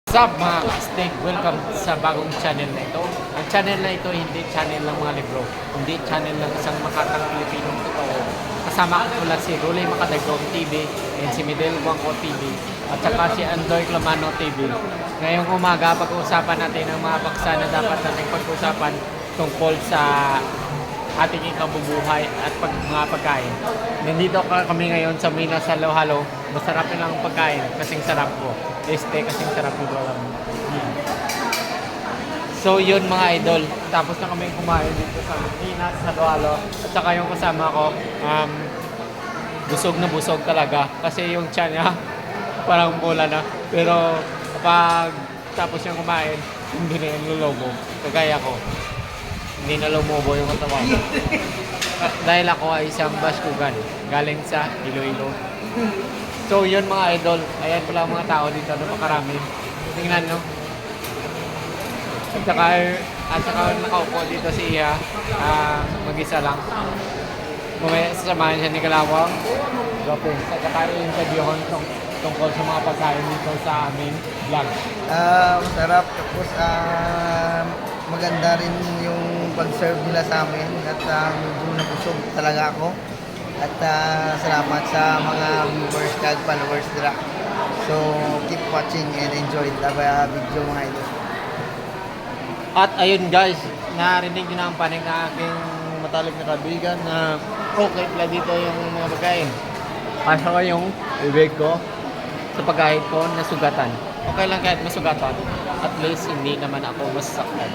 What's up mga kastig? Welcome sa bagong channel na ito. Ang channel na ito hindi channel ng mga libro, hindi channel ng isang makatang Pilipinong totoo. Kasama ko pala si Rolly Macadagong TV and si Midel Guangco TV at saka si Andoy Clamano TV. Ngayong umaga pag-uusapan natin ang mga paksa na dapat nating pag-uusapan tungkol sa ating ikabubuhay at mga pagkain. Nandito kami ngayon sa Minas Halo-Halo. Masarap lang ang pagkain kasing sarap ko. Kasing sarap ko lang. So yun mga idol. Tapos na kami kumain dito sa Minas Halo-Halo. At saka yung kasama ko, busog na busog talaga. Kasi yung tiyan niya parang bola na. Pero kapag tapos niyang kumain, hindi na yung lulobo. Kagaya ko. Hindi na lumubo yung katawan. Dahil ako ay isang Baskugan galing sa Iloilo. So yun mga idol, ayan pala ang mga tao dito, napakarami. Tingnan nyo. At saka nakaupo dito si Iha, mag-isa lang. Mamaya sasamahan siya ni Kalawang. Gapin. At saka i-interviewon tungkol sa mga pagkain dito sa aming vlog. Masarap. Tapos maganda rin yung pag-serve nila sa amin at medyo nabusog talaga ako. At salamat sa mga viewers kag followers nila. So keep watching and enjoy the video mga idol. At ayun guys, narinig nyo na ang panig na aking matalik na kaibigan na okay pala dito yung mga pagkain. Kasi ko yung bibig ko sa pagkain ko na sugatan. Okay lang kahit masugatan. At least hindi naman ako masasaktan.